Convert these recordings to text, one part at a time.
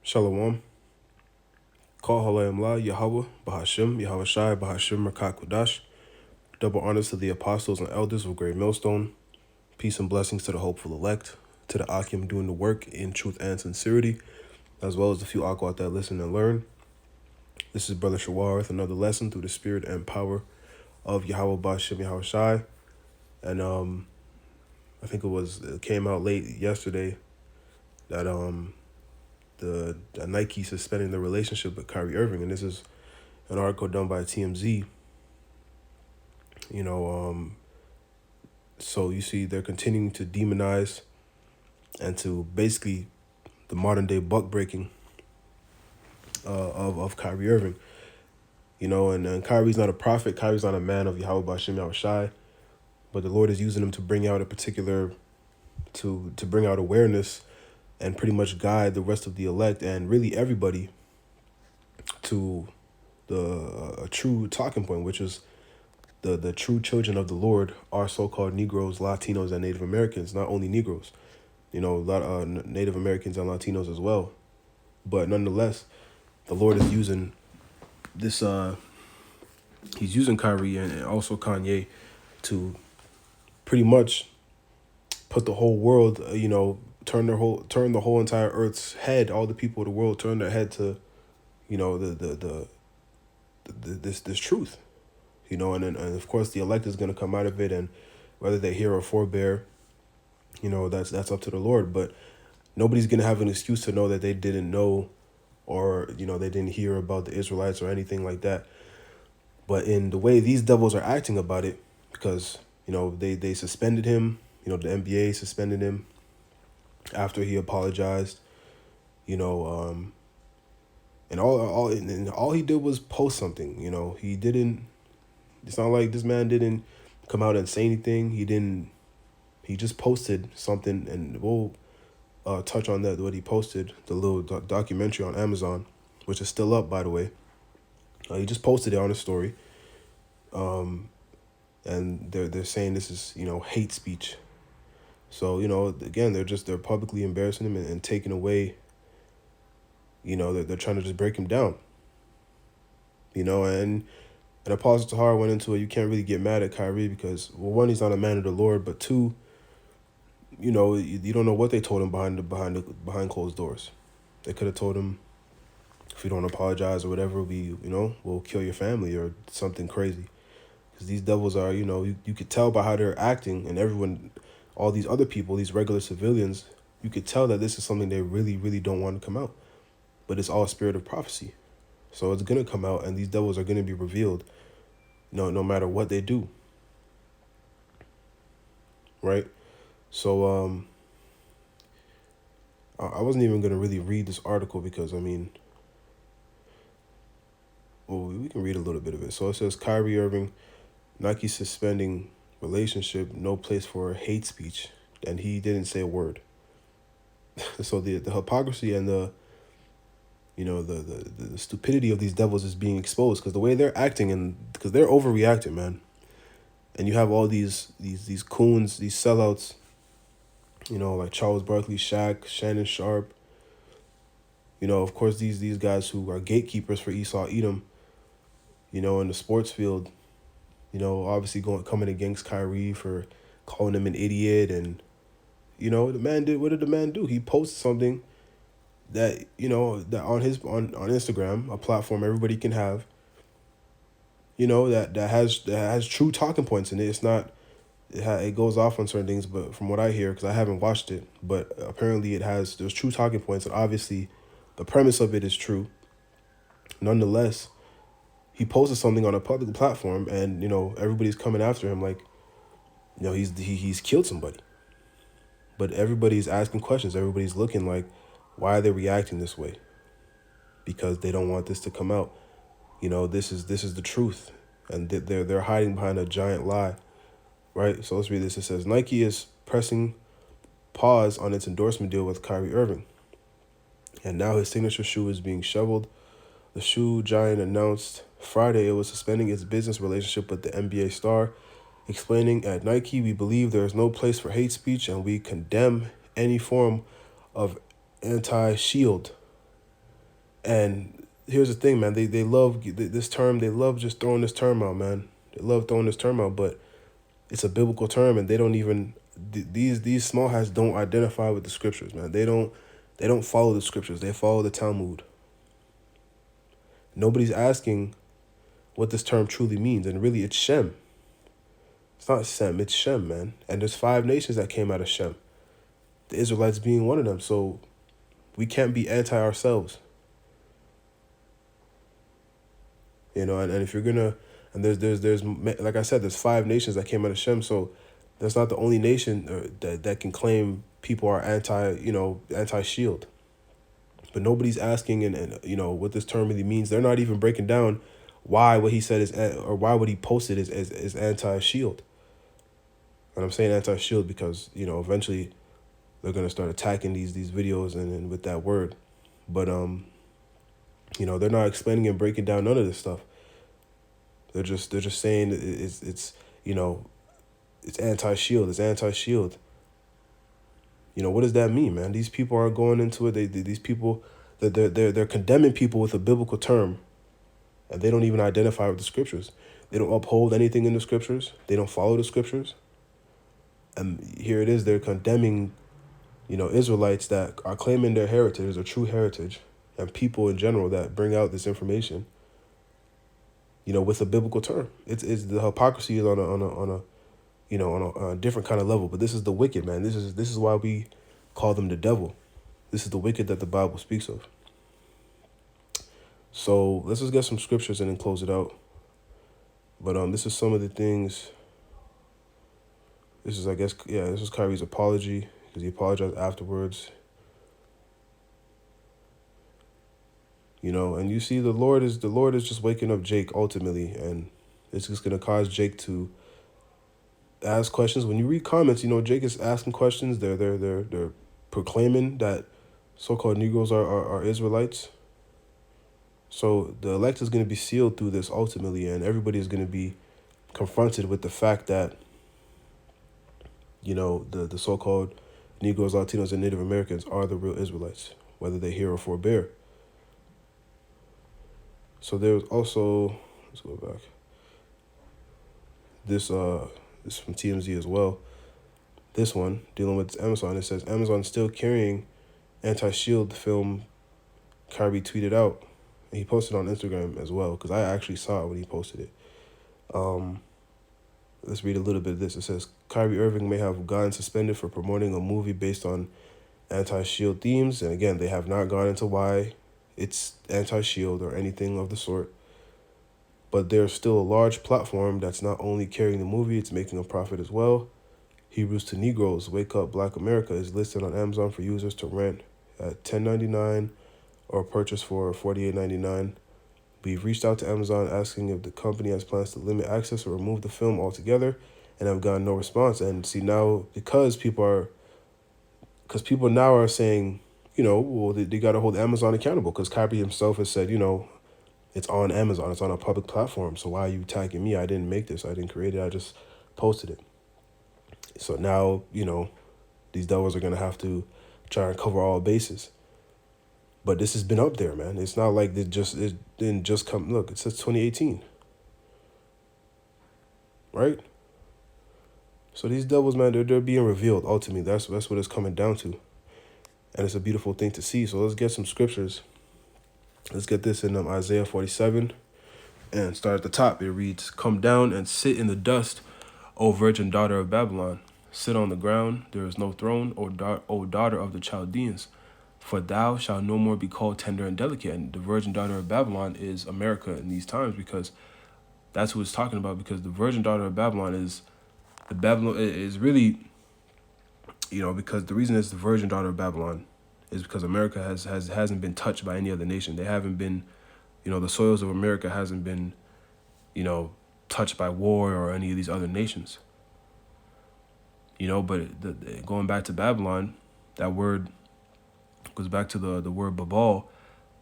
Shalom. Call Halayim La, Yahweh, Bahashim, Yahweh Shai, Bahashim, Rakat Kudash. Double honors to the apostles and elders of Great Millstone. Peace and blessings to the hopeful elect, to the Akim doing the work in truth and sincerity, as well as the few Akwat that listen and learn. This is Brother Shawar with another lesson through the spirit and power of Yahweh Bahashim, Yahweh Shai. And I think it came out late yesterday that the Nike suspending the relationship with Kyrie Irving, and this is an article done by TMZ. So you see they're continuing to demonize and to basically the modern day buck breaking of Kyrie Irving. And Kyrie's not a prophet. Kyrie's not a man of Yahweh Bashim Yahweh Shai, but the Lord is using him to bring out a particular, to bring out awareness and pretty much guide the rest of the elect and really everybody to a true talking point, which is the true children of the Lord are so-called Negros, Latinos, and Native Americans. Not only Negros, a lot of Native Americans and Latinos as well. But nonetheless, the Lord is using this. He's using Kyrie and also Kanye to pretty much put the whole world, turn the whole entire Earth's head. All the people of the world turn their head to, this truth. And of course the elect is going to come out of it, and whether they hear or forbear, that's up to the Lord. But nobody's going to have an excuse to know that they didn't know, or they didn't hear about the Israelites or anything like that. But in the way these devils are acting about it, because they suspended him, the NBA suspended him after he apologized, and all he did was post something. He didn't. It's not like this man didn't come out and say anything. He just posted something, and we'll touch on that, what he posted, the little documentary on Amazon, which is still up, by the way. He just posted it on his story. And they're saying this is, hate speech. So, again, they're publicly embarrassing him and taking away, they're trying to just break him down. And Apostle Tahar went into it. You can't really get mad at Kyrie because, well, one, he's not a man of the Lord, but two, you don't know what they told him behind closed doors. They could have told him, if you don't apologize or whatever, we'll kill your family or something crazy. Because these devils are, you could tell by how they're acting, and everyone, all these other people, these regular civilians, you could tell that this is something they really, really don't want to come out. But it's all a spirit of prophecy. So it's going to come out, and these devils are going to be revealed, no matter what they do. Right? So I wasn't even going to really read this article because, we can read a little bit of it. So it says, Kyrie Irving, Nike suspending relationship, no place for hate speech. And he didn't say a word. So the hypocrisy and the stupidity of these devils is being exposed because the way they're acting, and because they're overreacting, man. And you have all these coons, these sellouts, like Charles Barkley, Shaq, Shannon Sharp. Of course, these guys who are gatekeepers for Esau Edom, in the sports field, obviously coming against Kyrie for calling him an idiot. And, what did the man do? He posted something that, that on Instagram, a platform everybody can have, that has true talking points in it. It's not, it goes off on certain things, but from what I hear, because I haven't watched it, but apparently there's true talking points, and obviously the premise of it is true. Nonetheless, he posted something on a public platform, and, everybody's coming after him like, he's killed somebody. But everybody's asking questions. Everybody's looking like, why are they reacting this way? Because they don't want this to come out. This is the truth, and they're hiding behind a giant lie, right? So let's read this. It says, Nike is pressing pause on its endorsement deal with Kyrie Irving, and now his signature shoe is being shoveled. The shoe giant announced Friday it was suspending its business relationship with the NBA star, explaining, at Nike, we believe there is no place for hate speech, and we condemn any form of anti-shield. And here's the thing, man. They love this term. They love just throwing this term out, man. They love throwing this term out, but it's a biblical term, and they don't even these small hats don't identify with the scriptures, man. They don't follow the scriptures. They follow the Talmud. Nobody's asking what this term truly means, and really, it's Shem. It's not Sem, it's Shem, man. And there's 5 nations that came out of Shem. The Israelites being one of them. So we can't be anti ourselves. You know, and if you're gonna, and there's like I said, there's 5 nations that came out of Shem. So that's not the only nation that can claim people are anti-shield. But nobody's asking, and what this term really means. They're not even breaking down why what he said is, or why what he posted is anti-shield. And I'm saying anti-shield because, eventually they're going to start attacking these videos and with that word. But, they're not explaining and breaking down none of this stuff. They're just saying it's anti-shield. It's anti-shield. What does that mean, man? These people aren't going into it. These people, they're condemning people with a biblical term, and they don't even identify with the scriptures. They don't uphold anything in the scriptures. They don't follow the scriptures. And here it is, they're condemning, Israelites that are claiming their heritage, their true heritage, and people in general that bring out this information, with a biblical term. It's the hypocrisy is on a different kind of level. But this is the wicked, man. This is why we call them the devil. This is the wicked that the Bible speaks of. So let's just get some scriptures and then close it out. But this is some of the things. This is, this is Kyrie's apology, because he apologized afterwards. And you see the Lord is just waking up Jake ultimately, and it's just gonna cause Jake to ask questions. When you read comments, Jake is asking questions. They're proclaiming that so-called Negroes are Israelites. So the elect is gonna be sealed through this ultimately, and everybody is gonna be confronted with the fact that the so-called Negroes, Latinos, and Native Americans are the real Israelites, whether they hear or forbear. So there's also, let's go back. This from TMZ as well. This one, dealing with Amazon, it says, Amazon still carrying anti-shield film Kyrie tweeted out. And he posted on Instagram as well, because I actually saw it when he posted it. Let's read a little bit of this. It says, Kyrie Irving may have gotten suspended for promoting a movie based on anti-shield themes. And again, they have not gone into why it's anti-shield or anything of the sort. But there's still a large platform that's not only carrying the movie, it's making a profit as well. Hebrews to Negros, Wake Up Black America is listed on Amazon for users to rent at $10.99 or purchase for $48.99. We've reached out to Amazon asking if the company has plans to limit access or remove the film altogether, and have gotten no response. And see, now because people now are saying, well, they got to hold Amazon accountable, because Kyrie himself has said, it's on Amazon, it's on a public platform. So why are you attacking me? I didn't make this. I didn't create it. I just posted it. So now, these devils are going to have to try and cover all bases. But this has been up there, man. It's not like it didn't just come. Look, it says 2018. Right? So these devils, man, they're being revealed ultimately. That's what it's coming down to. And it's a beautiful thing to see. So let's get some scriptures. Let's get this in Isaiah 47. And start at the top. It reads, Come down and sit in the dust, O virgin daughter of Babylon. Sit on the ground. There is no throne, O daughter of the Chaldeans. For thou shalt no more be called tender and delicate. And the virgin daughter of Babylon is America in these times, because that's who it's talking about. Because the virgin daughter of Babylon is really, because the reason it's the virgin daughter of Babylon is because America hasn't been touched by any other nation. They haven't been, the soils of America hasn't been, touched by war or any of these other nations. But going back to Babylon, that word goes back to the word Babal,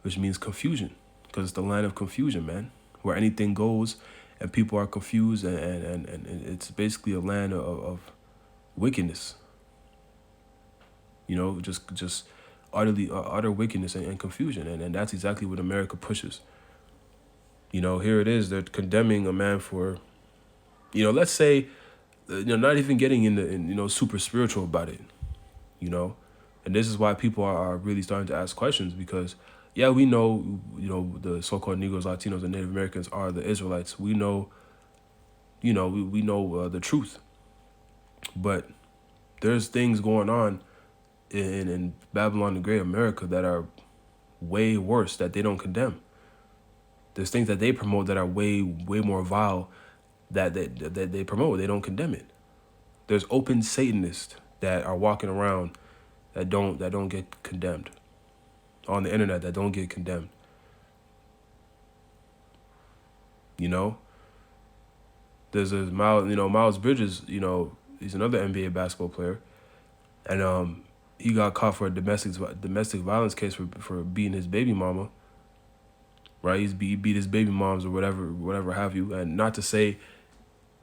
which means confusion, because it's the land of confusion, man, where anything goes and people are confused, and it's basically a land of wickedness. Just utter wickedness and confusion. And that's exactly what America pushes. Here it is. They're condemning a man for, let's say, not even getting in super spiritual about it, And this is why people are really starting to ask questions because, yeah, we know, the so-called Negros, Latinos, and Native Americans are the Israelites. We know, we know the truth. But there's things going on in Babylon the Great, America, that are way worse that they don't condemn. There's things that they promote that are way more vile that they promote. They don't condemn it. There's open Satanists that are walking around that don't get condemned on the internet, that don't get condemned. There's Miles Bridges. He's another NBA basketball player, and he got caught for a domestic violence case for beating his baby mama. Right, he beat his baby moms or whatever have you, and not to say,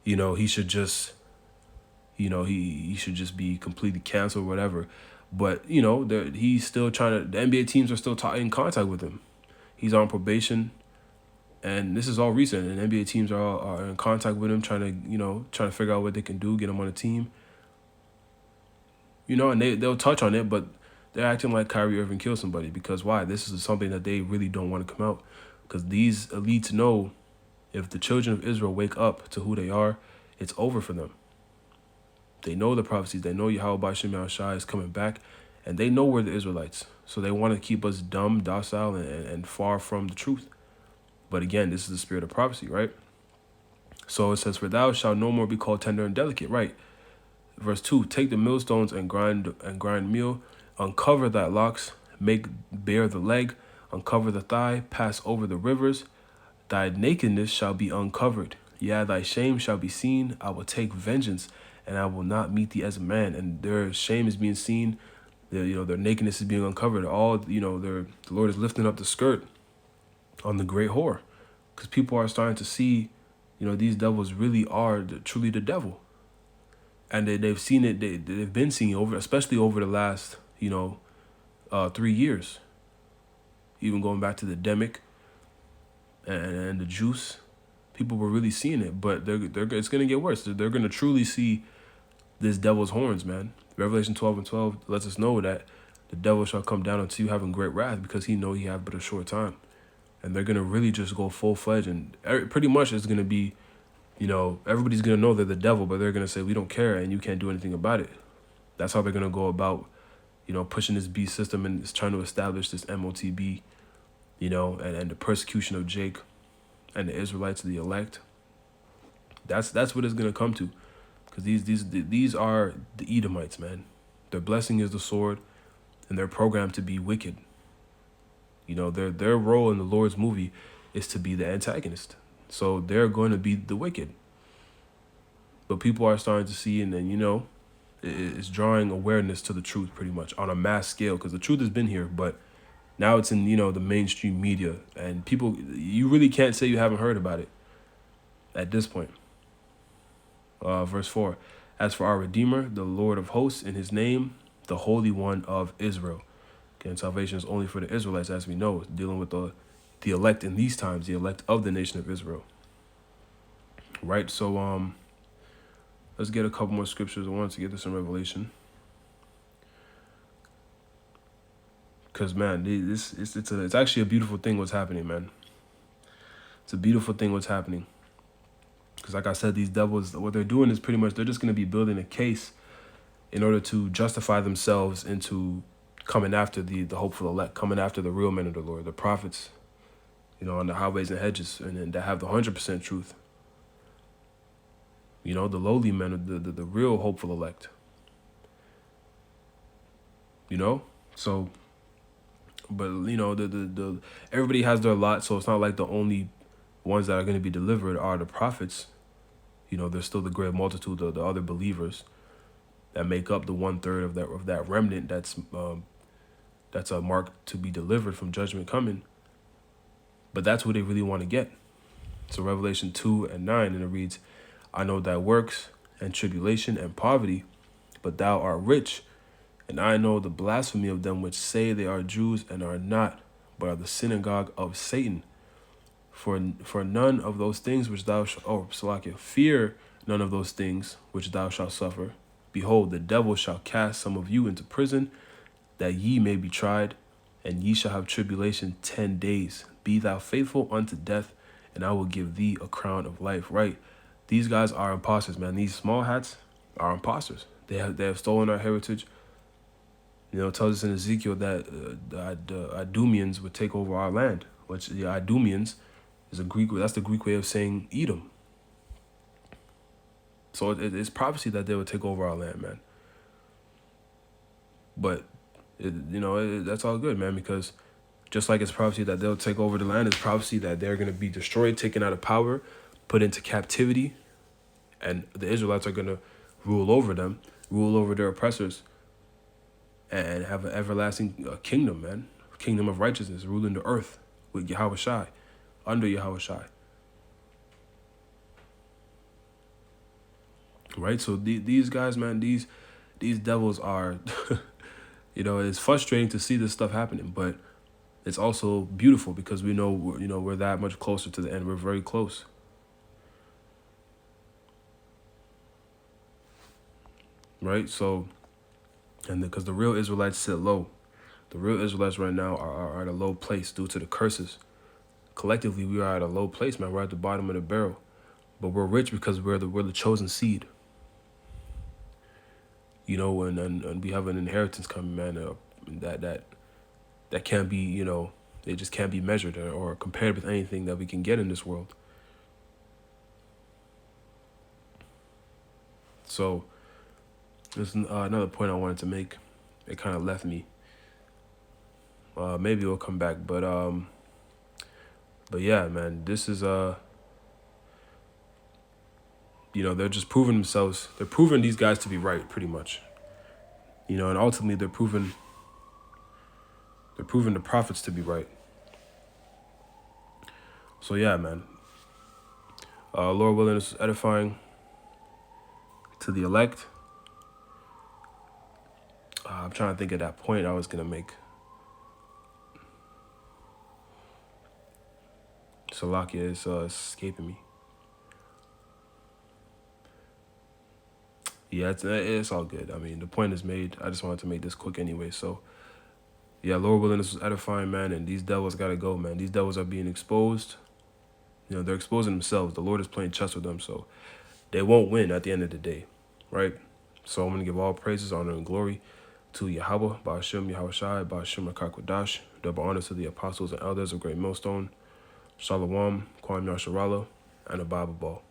he should just, he should just be completely canceled or whatever, but he's still trying to. The NBA teams are still in contact with him. He's on probation, and this is all recent. And NBA teams are in contact with him, trying to figure out what they can do, get him on a team. And they'll touch on it, but they're acting like Kyrie Irving killed somebody because why? This is something that they really don't want to come out. Because these elites know if the children of Israel wake up to who they are, it's over for them. They know the prophecies. They know Yahweh Shimei Shai is coming back. And they know we're the Israelites. So they want to keep us dumb, docile, and far from the truth. But again, this is the spirit of prophecy, right? So it says, "For thou shalt no more be called tender and delicate." Right. Verse 2, "Take the millstones and grind meal. Uncover thy locks. Make bare the leg. Uncover the thigh, pass over the rivers. Thy nakedness shall be uncovered. Yeah, thy shame shall be seen. I will take vengeance, and I will not meet thee as a man." And their shame is being seen. Their nakedness is being uncovered. The Lord is lifting up the skirt on the great whore, because people are starting to see, these devils really are truly the devil, and they've seen it. They've been seeing it especially over the last 3 years. Even going back to the Demic and the juice, people were really seeing it, but it's going to get worse. They're going to truly see this devil's horns, man. Revelation 12:12 lets us know that the devil shall come down unto you having great wrath, because he know he have but a short time. And they're going to really just go full-fledged, and pretty much it's going to be, everybody's going to know they're the devil, but they're going to say, we don't care, and you can't do anything about it. That's how they're going to go about pushing this beast system and trying to establish this MOTB, and the persecution of Jake and the Israelites, the elect. That's what it's gonna come to, because these are the Edomites, man. Their blessing is the sword, and they're programmed to be wicked. Their role in the Lord's movie is to be the antagonist, so they're going to be the wicked. But people are starting to see, and then it's drawing awareness to the truth pretty much on a mass scale, because the truth has been here, but now it's in, the mainstream media, and people, you really can't say you haven't heard about it at this point. Verse 4, "As for our Redeemer, the Lord of hosts, in his name, the Holy One of Israel." Again, salvation is only for the Israelites, as we know, dealing with the elect in these times, the elect of the nation of Israel. Right, so let's get a couple more scriptures. I wanted to get this in Revelation, because man, it's actually a beautiful thing what's happening, man. It's a beautiful thing what's happening, because like I said, these devils, what they're doing is pretty much they're just going to be building a case in order to justify themselves into coming after the hopeful elect, coming after the real men of the Lord, the prophets, on the highways and hedges, and that have the 100% truth. The lowly men, the real hopeful elect. So, but the everybody has their lot, so it's not like the only ones that are going to be delivered are the prophets. There's still the great multitude of the other believers that make up the 1/3 of that remnant that's marked to be delivered from judgment coming. But that's what they really want to get. So Revelation 2:9, and it reads, "I know thy works and tribulation and poverty, but thou art rich, And I know the blasphemy of them which say they are Jews and are not, but are the synagogue of Satan. For none of those things which thou shalt, fear none of those things which thou shalt suffer. Behold, the devil shall cast some of you into prison, that ye may be tried, and ye shall have tribulation 10 days. Be thou faithful unto death, and I will give thee a crown of life. Right? These guys are imposters, man. These small hats are imposters. They have stolen our heritage. You know, it tells us in Ezekiel that the Idumeans would take over our land, which the Idumeans is that's the Greek way of saying Edom. So it's prophecy that they would take over our land, man. But, that's all good, man, because just like it's prophecy that they'll take over the land, it's prophecy that they're going to be destroyed, taken out of power, put into captivity, and the Israelites are going to rule over them, rule over their oppressors, and have an everlasting kingdom, man. Kingdom of righteousness, ruling the earth with Yahushai, under Yahushai. Right? So these guys, man, these devils are, it's frustrating to see this stuff happening, but it's also beautiful because we know, we're that much closer to the end. We're very close. Right? So, and because the real Israelites sit low. The real Israelites right now are at a low place due to the curses. Collectively, we are at a low place, man. We're at the bottom of the barrel. But we're rich because we're the chosen seed. And we have an inheritance coming, man, that can't be, it just can't be measured or compared with anything that we can get in this world. So, there's another point I wanted to make. It kind of left me. Maybe it'll come back, but yeah, man, this is they're just proving themselves. They're proving these guys to be right, pretty much. And ultimately they're proving the prophets to be right. So yeah, man. Lord willing, this is edifying to the elect. I'm trying to think of that point I was going to make. Salakia is escaping me. Yeah, it's all good. I mean, the point is made. I just wanted to make this quick anyway. So, yeah, Lord willing, this was edifying, man. And these devils got to go, man. These devils are being exposed. They're exposing themselves. The Lord is playing chess with them. So, they won't win at the end of the day, right? So, I'm going to give all praises, honor, and glory to Yahweh, Ba'ashem, Yahushai, Ba'ashem, Akakwadash. Double honor to the apostles and elders of Great Millstone. Shalom, Kwam Yasharala, and a Bible Ball.